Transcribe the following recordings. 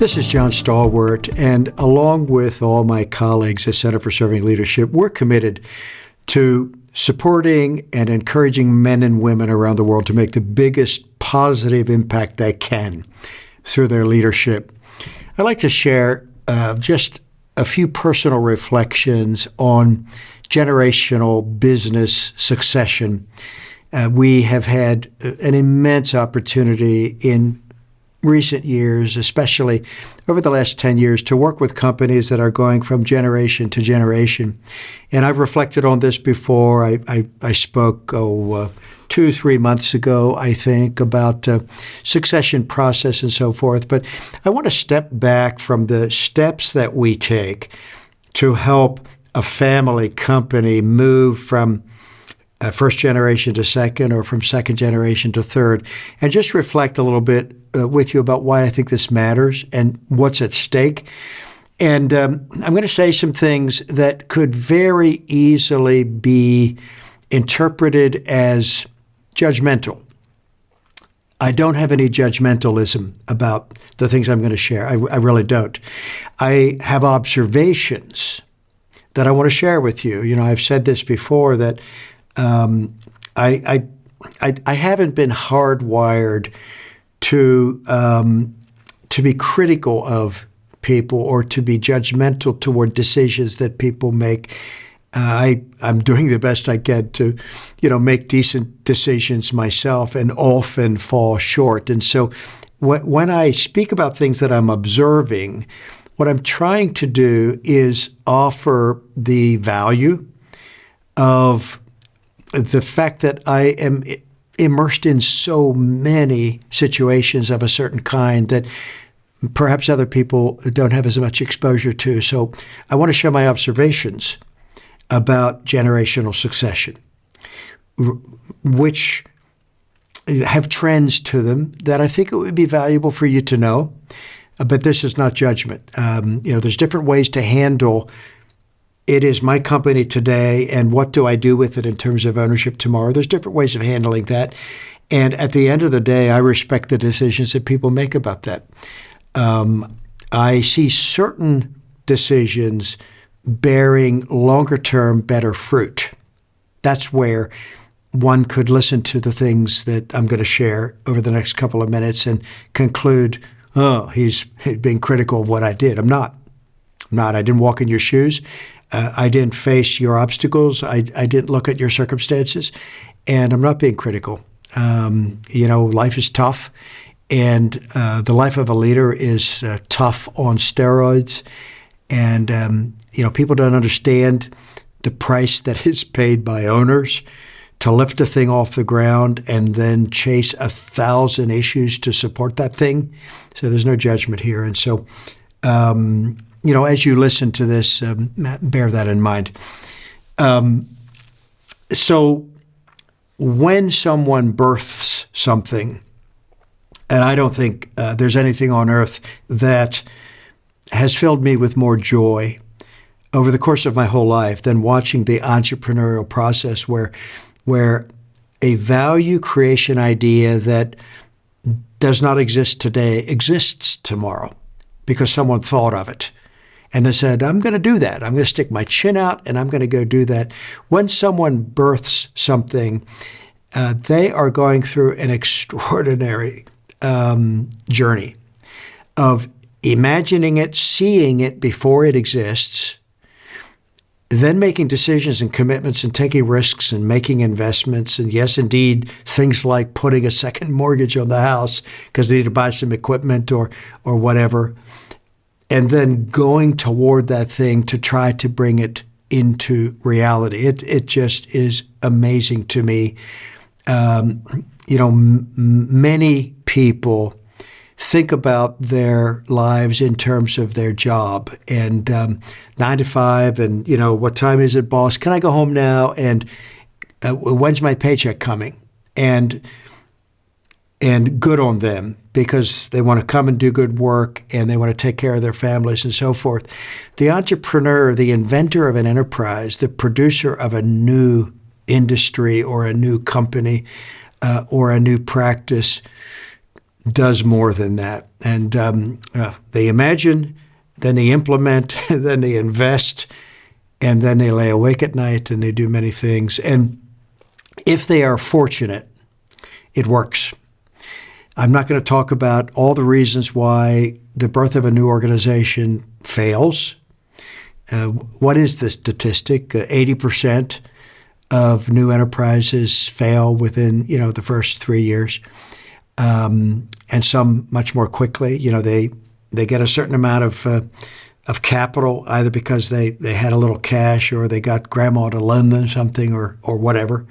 This is John Stahl-Wert, and along with all my colleagues at Center for Serving Leadership, we're committed to supporting and encouraging men and women around the world to make the biggest positive impact they can through their leadership. I'd like to share just a few personal reflections on generational business succession. We have had an immense opportunity in recent years, especially over the last 10 years, to work with companies that are going from generation to generation. And I've reflected on this before. I spoke 2-3 months ago, I think, about succession process and so forth. But I want to step back from the steps that we take to help a family company move from first generation to second, or from second generation to third, and just reflect a little bit with you about why I think this matters and what's at stake. And I'm going to say some things that could very easily be interpreted as judgmental. I don't have any judgmentalism about the things I'm going to share. I really don't. I have observations that I want to share with you. You know, I've said this before, that I haven't been hardwired to be critical of people or to be judgmental toward decisions that people make. I'm doing the best I can to, make decent decisions myself, and often fall short. And so when I speak about things that I'm observing, what I'm trying to do is offer the value of the fact that I am immersed in so many situations of a certain kind that perhaps other people don't have as much exposure to. So I want to share my observations about generational succession, which have trends to them that I think it would be valuable for you to know. But this is not judgment. There's different ways to handle it is my company today, and what do I do with it in terms of ownership tomorrow? There's different ways of handling that. And at the end of the day, I respect the decisions that people make about that. I see certain decisions bearing longer-term better fruit. That's where one could listen to the things that I'm going to share over the next couple of minutes and conclude, he's being critical of what I did. I'm not. I didn't walk in your shoes. I didn't face your obstacles. I didn't look at your circumstances, and I'm not being critical. Life is tough, and the life of a leader is tough on steroids. And, people don't understand the price that is paid by owners to lift a thing off the ground and then chase 1,000 issues to support that thing. So there's no judgment here. And so, as you listen to this, bear that in mind. So when someone births something, and I don't think there's anything on earth that has filled me with more joy over the course of my whole life than watching the entrepreneurial process where a value creation idea that does not exist today exists tomorrow because someone thought of it. And they said, I'm going to do that. I'm going to stick my chin out and I'm going to go do that. When someone births something, they are going through an extraordinary journey of imagining it, seeing it before it exists, then making decisions and commitments and taking risks and making investments. And yes, indeed, things like putting a second mortgage on the house because they need to buy some equipment or whatever. And then going toward that thing to try to bring it into reality. It just is amazing to me. Many people think about their lives in terms of their job and 9 to 5 and, what time is it, boss? Can I go home now? And when's my paycheck coming? And good on them, because they want to come and do good work and they want to take care of their families and so forth. The entrepreneur, the inventor of an enterprise, the producer of a new industry or a new company or a new practice does more than that. And they imagine, then they implement, then they invest, and then they lay awake at night and they do many things. And if they are fortunate, it works. I'm not going to talk about all the reasons why the birth of a new organization fails. What is the statistic? 80% of new enterprises fail within, the first 3 years, and some much more quickly. They get a certain amount of capital, either because they had a little cash or they got grandma to lend them something or whatever,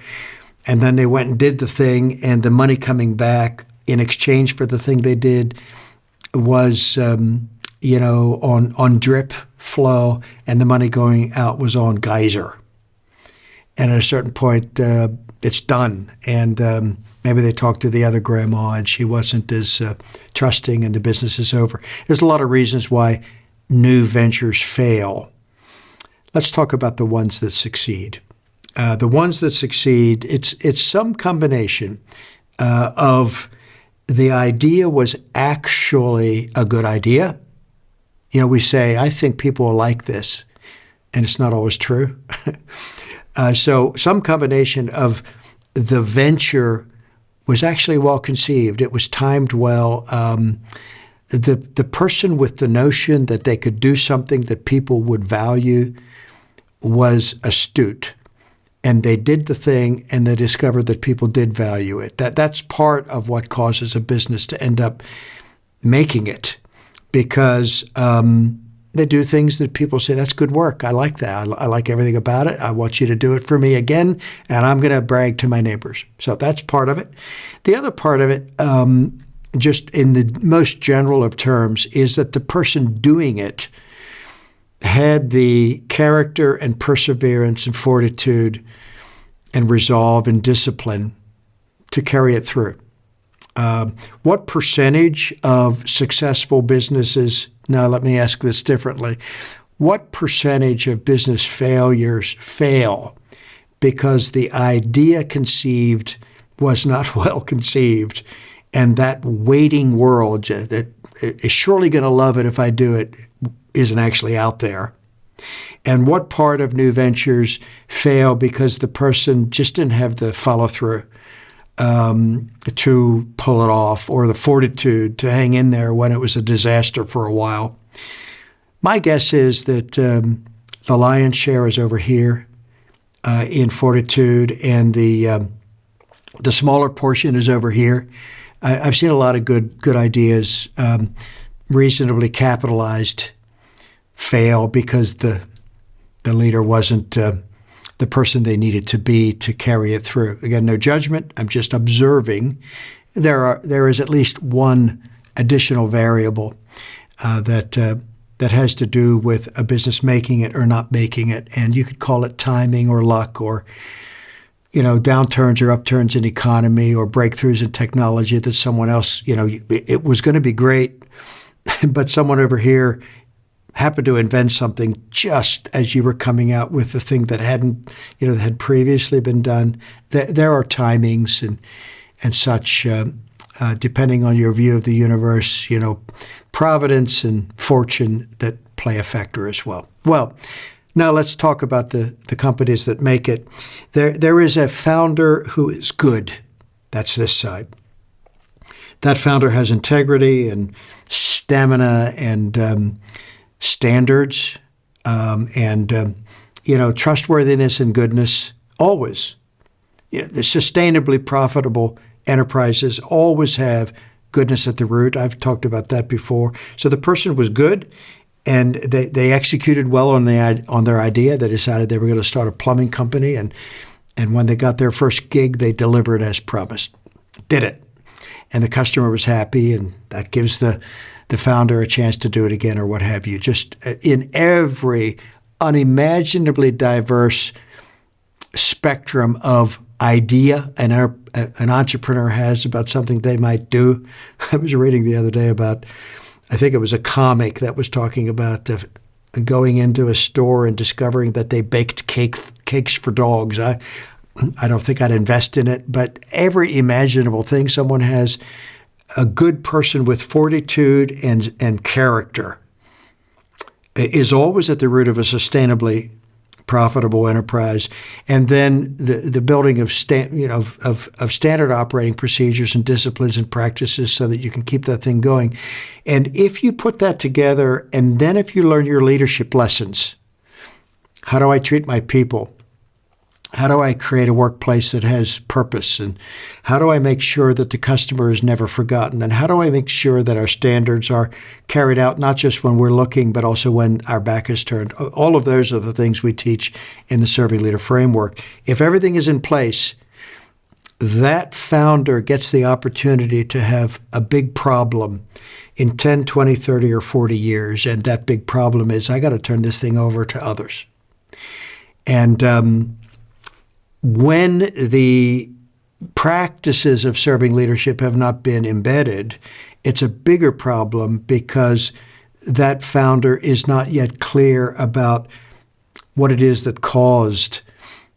and then they went and did the thing, and the money coming back in exchange for the thing they did was on drip flow, and the money going out was on geyser. And at a certain point, it's done. And maybe they talked to the other grandma, and she wasn't as trusting, and the business is over. There's a lot of reasons why new ventures fail. Let's talk about the ones that succeed. The ones that succeed, it's some combination of the idea was actually a good idea. We say, I think people will like this, and it's not always true. So some combination of the venture was actually well conceived. It was timed well. The person with the notion that they could do something that people would value was astute. And they did the thing, and they discovered that people did value it. That's part of what causes a business to end up making it, because they do things that people say, that's good work. I like that. I like everything about it. I want you to do it for me again, and I'm going to brag to my neighbors. So that's part of it. The other part of it, just in the most general of terms, is that the person doing it had the character and perseverance and fortitude and resolve and discipline to carry it through. What percentage of successful businesses, now let me ask this differently, what percentage of business failures fail because the idea conceived was not well conceived, and that waiting world that is surely going to love it if I do it isn't actually out there? And what part of new ventures fail because the person just didn't have the follow-through to pull it off, or the fortitude to hang in there when it was a disaster for a while? My guess is that the lion's share is over here in fortitude, and the smaller portion is over here. I've seen a lot of good ideas, reasonably capitalized, fail because the leader wasn't the person they needed to be to carry it through. Again, no judgment. I'm just observing. There is at least one additional variable that has to do with a business making it or not making it, and you could call it timing or luck, or downturns or upturns in economy, or breakthroughs in technology that someone else, it was going to be great, but someone over here happened to invent something just as you were coming out with the thing that hadn't, that had previously been done. There are timings and such, depending on your view of the universe, providence and fortune that play a factor as well. Well, now let's talk about the companies that make it. There is a founder who is good. That's this side. That founder has integrity and stamina and standards and trustworthiness and goodness always. The sustainably profitable enterprises always have goodness at the root. I've talked about that before. So the person was good, and they executed well on their idea. They decided they were going to start a plumbing company, and when they got their first gig, they delivered as promised. Did it. And the customer was happy, and that gives the founder a chance to do it again, or what have you. Just in every unimaginably diverse spectrum of idea an entrepreneur has about something they might do. I was reading the other day about, I think it was a comic that was talking about going into a store and discovering that they baked cakes for dogs. I don't think I'd invest in it, but every imaginable thing someone has a good person with fortitude and character is always at the root of a sustainably profitable enterprise. And then the building of standard operating procedures and disciplines and practices so that you can keep that thing going. And if you put that together, and then if you learn your leadership lessons, how do I treat my people? How do I create a workplace that has purpose? And how do I make sure that the customer is never forgotten? And how do I make sure that our standards are carried out, not just when we're looking, but also when our back is turned? All of those are the things we teach in the Serving Leader Framework. If everything is in place, that founder gets the opportunity to have a big problem in 10, 20, 30, or 40 years. And that big problem is, I got to turn this thing over to others. And when the practices of serving leadership have not been embedded, it's a bigger problem because that founder is not yet clear about what it is that caused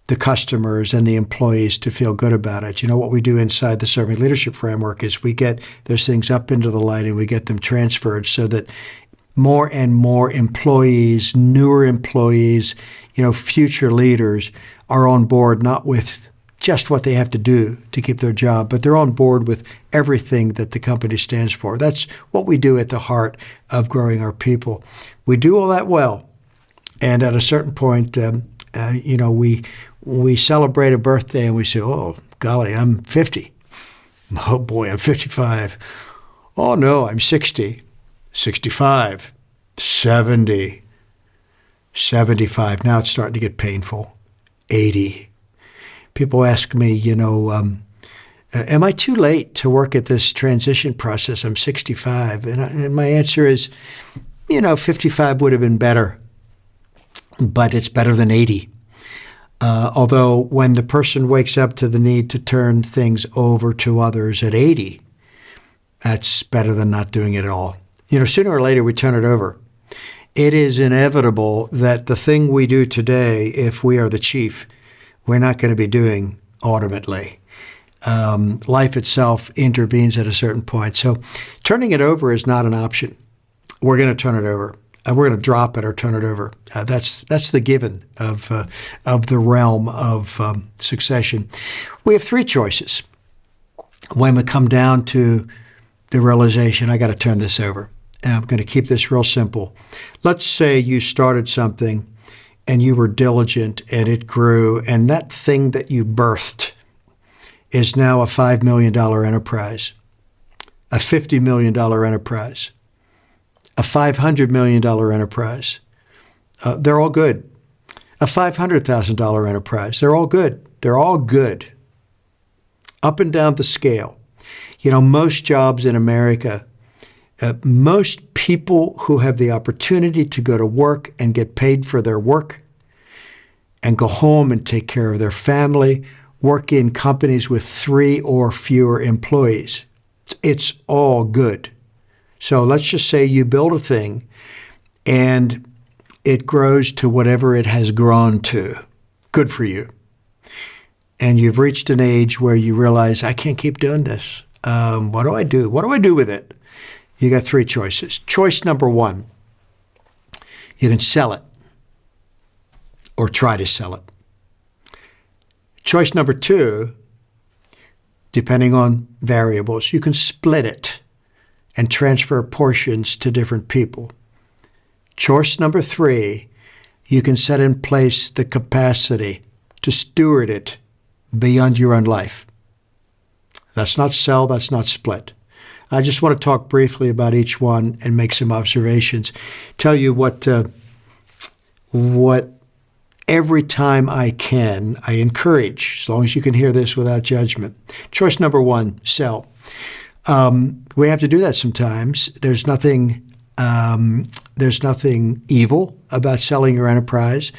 the customers and the employees to feel good about it. You know, what we do inside the Serving Leadership Framework is we get those things up into the light and we get them transferred so that more and more employees, newer employees, future leaders are on board, not with just what they have to do to keep their job, but they're on board with everything that the company stands for. That's what we do at the heart of growing our people. We do all that well. And at a certain point, we celebrate a birthday and we say, oh, golly, I'm 50. Oh, boy, I'm 55. Oh, no, I'm 60, 65, 70, 75. Now it's starting to get painful. 80. People ask me, am I too late to work at this transition process? I'm 65. And my answer is, 55 would have been better, but it's better than 80. Although when the person wakes up to the need to turn things over to others at 80, that's better than not doing it at all. Sooner or later we turn it over. It is inevitable that the thing we do today, if we are the chief, we're not going to be doing ultimately. Life itself intervenes at a certain point. So turning it over is not an option. We're going to turn it over. We're going to drop it or turn it over. That's the given of the realm of succession. We have three choices when we come down to the realization, I got to turn this over. And I'm going to keep this real simple. Let's say you started something and you were diligent and it grew, and that thing that you birthed is now a $5 million enterprise, a $50 million enterprise, a $500 million enterprise. They're all good. A $500,000 enterprise. They're all good. They're all good. Up and down the scale. Most jobs in America, most people who have the opportunity to go to work and get paid for their work and go home and take care of their family, work in companies with 3 or fewer employees. It's all good. So let's just say you build a thing and it grows to whatever it has grown to. Good for you. And you've reached an age where you realize, I can't keep doing this. What do I do? What do I do with it? You got 3 choices. Choice number 1, you can sell it or try to sell it. Choice number 2, depending on variables, you can split it and transfer portions to different people. Choice number 3, you can set in place the capacity to steward it beyond your own life. That's not sell, that's not split. I just want to talk briefly about each one and make some observations. Tell you what every time I can, I encourage, as long as you can hear this without judgment. Choice number 1, sell. We have to do that sometimes. There's nothing evil about selling your enterprise.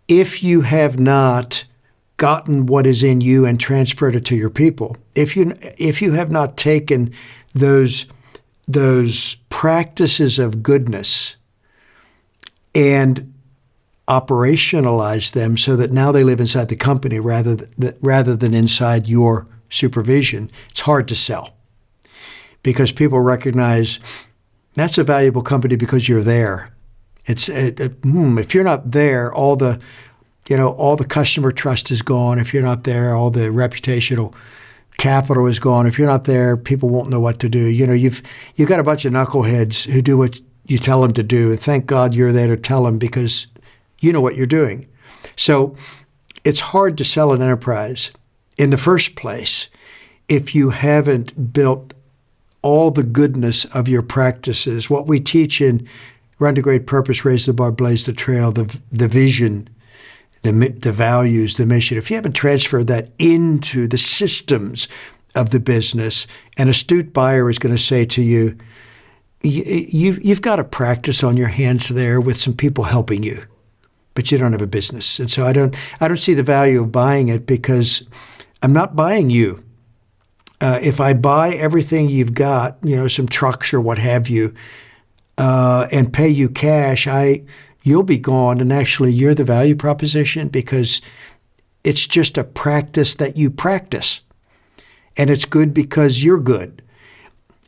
If you have not gotten what is in you and transferred it to your people, if you have not taken those practices of goodness and operationalized them so that now they live inside the company rather than inside your supervision, it's hard to sell. because people recognize that's a valuable company because you're there. If you're not there, all the customer trust is gone. If you're not there, all the reputational capital is gone. If you're not there, people won't know what to do. You've got a bunch of knuckleheads who do what you tell them to do, and thank God you're there to tell them because you know what you're doing. So it's hard to sell an enterprise in the first place if you haven't built all the goodness of your practices. What we teach in Run to Great Purpose, Raise the Bar, Blaze the Trail, the vision, the values, the mission. If you haven't transferred that into the systems of the business, an astute buyer is going to say to you, you've got a practice on your hands there with some people helping you, but you don't have a business. And so I don't see the value of buying it because I'm not buying you. If I buy everything you've got, some trucks or what have you, and pay you cash, you'll be gone. And actually, you're the value proposition because it's just a practice that you practice. And it's good because you're good.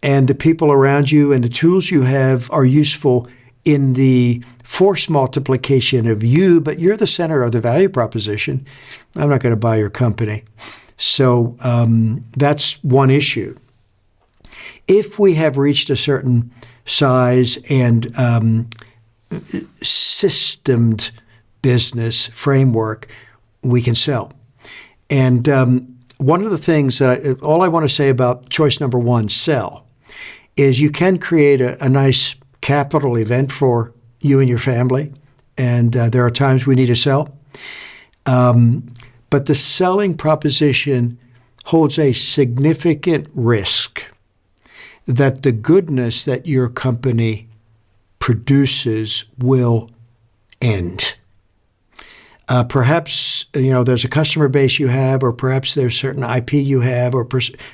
And the people around you and the tools you have are useful in the force multiplication of you, but you're the center of the value proposition. I'm not going to buy your company. So that's one issue. If we have reached a certain size and systemed business framework, we can sell. And one of the things that all I want to say about choice number one, sell, is you can create a nice capital event for you and your family. And there are times we need to sell. But the selling proposition holds a significant risk that the goodness that your company produces will end. Perhaps, there's a customer base you have, or perhaps there's certain IP you have, or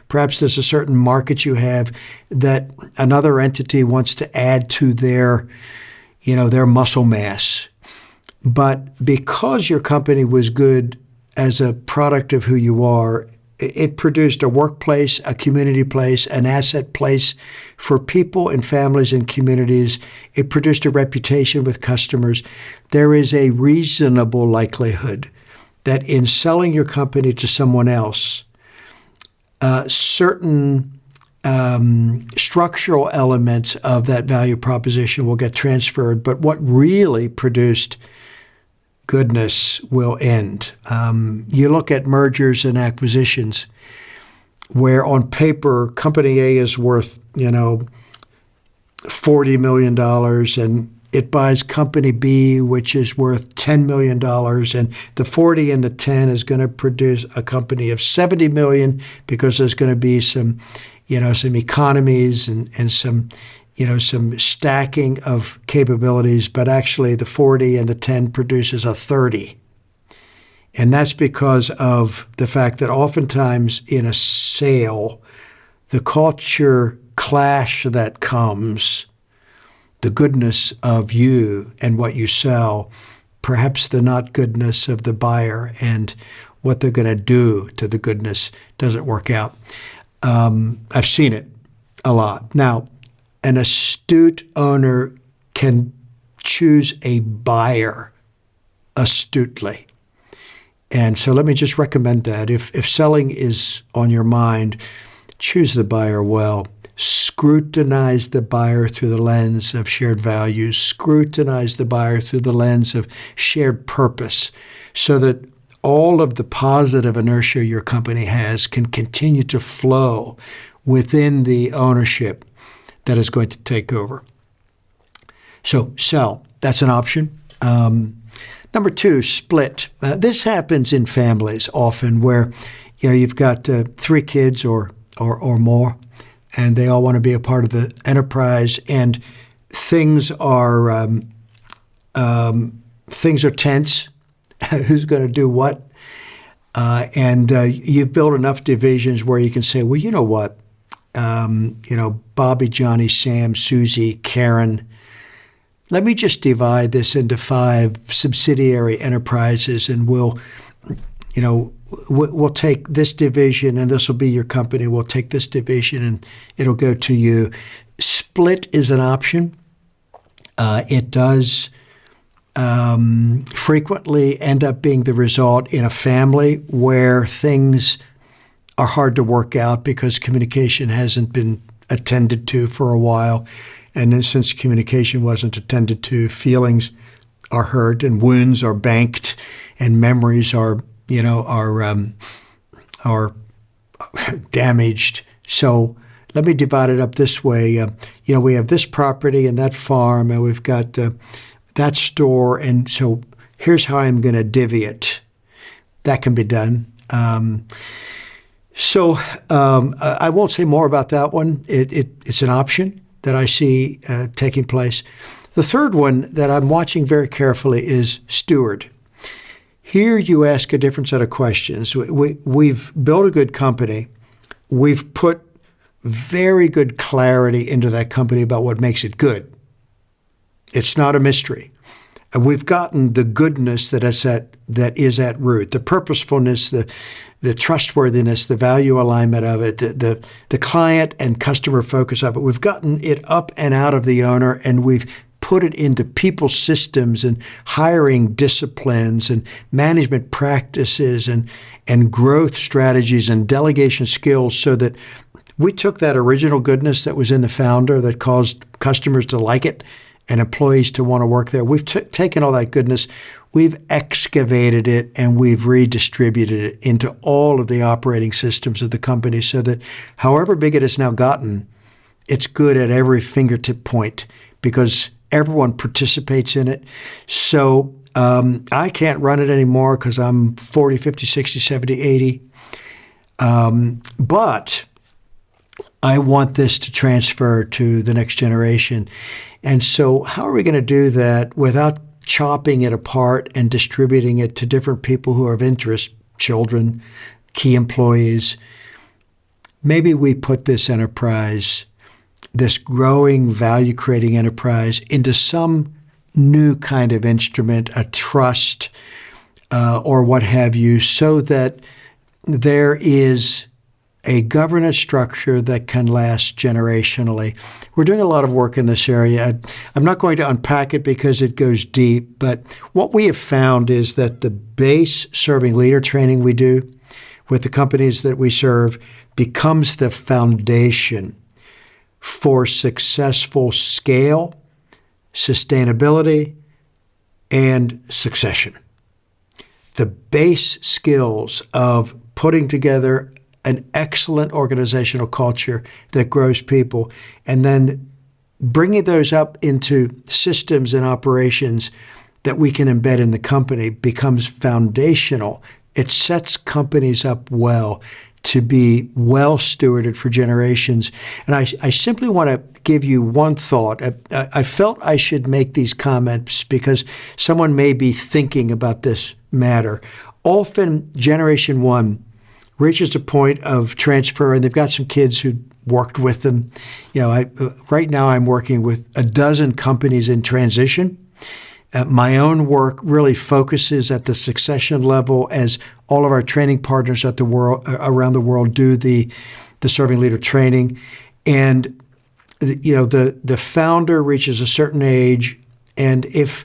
perhaps there's a certain market you have that another entity wants to add to their muscle mass. But because your company was good as a product of who you are, it produced a workplace, a community place, an asset place for people and families and communities. It produced a reputation with customers. There is a reasonable likelihood that in selling your company to someone else, certain structural elements of that value proposition will get transferred. But what really produced goodness will end. You look at mergers and acquisitions where on paper, company A is worth, $40 million and it buys company B, which is worth $10 million. And the 40 and the 10 is going to produce a company of 70 million because there's going to be some economies and some stacking of capabilities, but actually the 40 and the 10 produces a 30. And that's because of the fact that oftentimes in a sale, the culture clash that comes, the goodness of you and what you sell, perhaps the not goodness of the buyer and what they're going to do to the goodness doesn't work out. I've seen it a lot. Now, an astute owner can choose a buyer astutely. And so let me just recommend that. If selling is on your mind, choose the buyer well. Scrutinize the buyer through the lens of shared values. Scrutinize the buyer through the lens of shared purpose so that all of the positive inertia your company has can continue to flow within the ownership that is going to take over. So sell, that's an option. Number two, split. This happens in families often where you've got 3 kids or more, and they all want to be a part of the enterprise, and things are tense. Who's going to do what? And you've built enough divisions where you can say, well, you know what? Bobby, Johnny, Sam, Susie, Karen. Let me just divide this into 5 subsidiary enterprises, and we'll we'll take this division and this will be your company. We'll take this division and it'll go to you. Split is an option. It does frequently end up being the result in a family where things are hard to work out because communication hasn't been attended to for a while. And then since communication wasn't attended to, feelings are hurt and wounds are banked and memories are damaged. So let me divide it up this way. We have this property and that farm, and we've got that store, and so here's how I'm going to divvy it. That can be done. So I won't say more about that one. It's an option that I see taking place. The third one that I'm watching very carefully is steward. Here you ask a different set of questions. We've built a good company. We've put very good clarity into that company about what makes it good. It's not a mystery. And we've gotten the goodness that is at root, the purposefulness, the trustworthiness, the value alignment of it, the client and customer focus of it. We've gotten it up and out of the owner, and we've put it into people systems and hiring disciplines and management practices and growth strategies and delegation skills, so that we took that original goodness that was in the founder that caused customers to like it and employees to want to work there. We've taken all that goodness, we've excavated it, and we've redistributed it into all of the operating systems of the company, so that however big it has now gotten, it's good at every fingertip point because everyone participates in it. So I can't run it anymore because I'm 40, 50, 60, 70, 80. But I want this to transfer to the next generation. And so how are we going to do that without chopping it apart and distributing it to different people who are of interest, children, key employees? Maybe we put this enterprise, this growing value-creating enterprise, into some new kind of instrument, a trust or what have you, so that there is a governance structure that can last generationally. We're doing a lot of work in this area. I'm not going to unpack it because it goes deep, but what we have found is that the base serving leader training we do with the companies that we serve becomes the foundation for successful scale, sustainability, and succession. The base skills of putting together an excellent organizational culture that grows people, and then bringing those up into systems and operations that we can embed in the company becomes foundational. It sets companies up well to be well stewarded for generations. And I simply want to give you one thought. I felt I should make these comments because someone may be thinking about this matter. Often, Generation 1 reaches a point of transfer, and they've got some kids who worked with them. Right now I'm working with a dozen companies in transition. My own work really focuses at the succession level, as all of our training partners around the world do the serving leader training. And the founder reaches a certain age, and if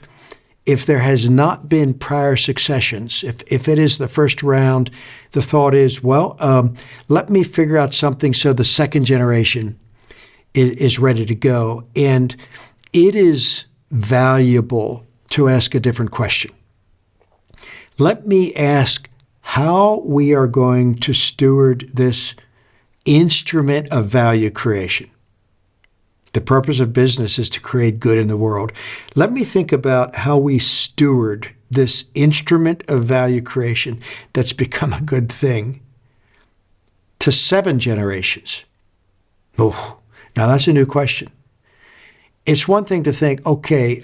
there has not been prior successions, if it is the first round, the thought is, let me figure out something so the second generation is ready to go. And it is valuable to ask a different question. Let me ask how we are going to steward this instrument of value creation. The purpose of business is to create good in the world. Let me think about how we steward this instrument of value creation that's become a good thing to 7 generations. Oh, now that's a new question. It's one thing to think, okay,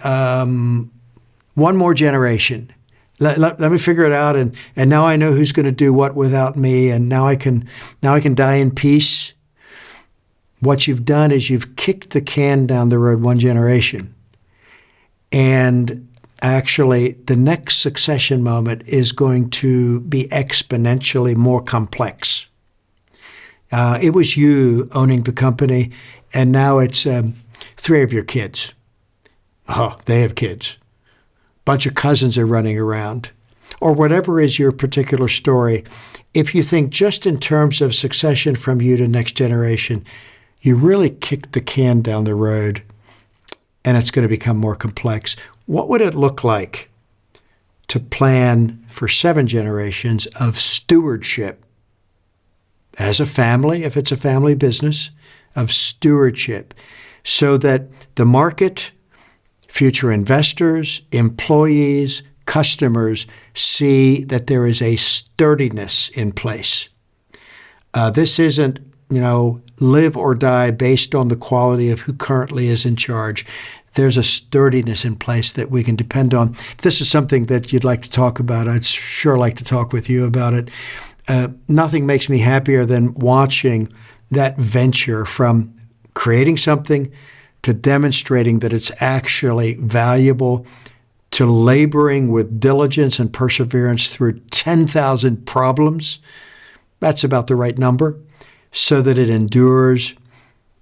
one more generation. Let me figure it out, and now I know who's going to do what without me, and now I can die in peace. What you've done is you've kicked the can down the road one generation. And actually the next succession moment is going to be exponentially more complex. It was you owning the company, and now it's 3 of your kids. Oh, they have kids. Bunch of cousins are running around. Or whatever is your particular story. If you think just in terms of succession from you to next generation, you really kicked the can down the road, and it's going to become more complex. What would it look like to plan for 7 generations of stewardship as a family, if it's a family business, of stewardship, so that the market, future investors, employees, customers see that there is a sturdiness in place. This isn't, live or die based on the quality of who currently is in charge. There's a sturdiness in place that we can depend on. If this is something that you'd like to talk about, I'd sure like to talk with you about it. Nothing makes me happier than watching that venture from creating something to demonstrating that it's actually valuable, to laboring with diligence and perseverance through 10,000 problems. That's about the right number, so that it endures,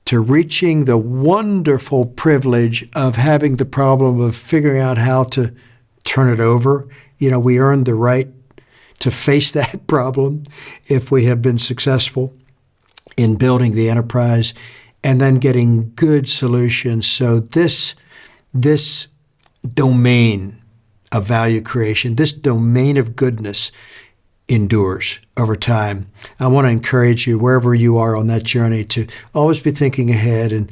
to reaching the wonderful privilege of having the problem of figuring out how to turn it over. We earn the right to face that problem if we have been successful in building the enterprise, and then getting good solutions. So this domain of value creation, this domain of goodness, endures over time. I want to encourage you, wherever you are on that journey, to always be thinking ahead and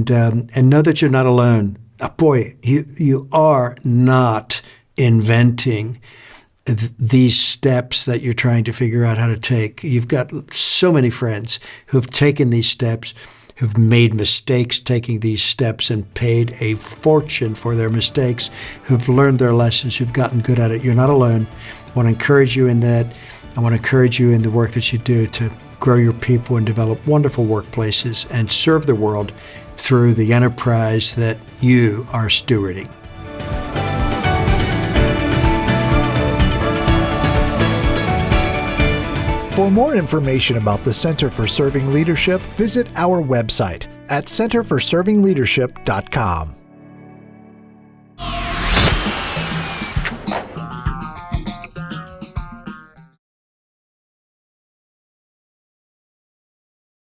know that you're not alone. Boy, you are not inventing these steps that you're trying to figure out how to take. You've got so many friends who've taken these steps, who've made mistakes taking these steps and paid a fortune for their mistakes, who've learned their lessons, who've gotten good at it. You're not alone. I want to encourage you in that. I want to encourage you in the work that you do to grow your people and develop wonderful workplaces and serve the world through the enterprise that you are stewarding. For more information about the Center for Serving Leadership, visit our website at centerforservingleadership.com.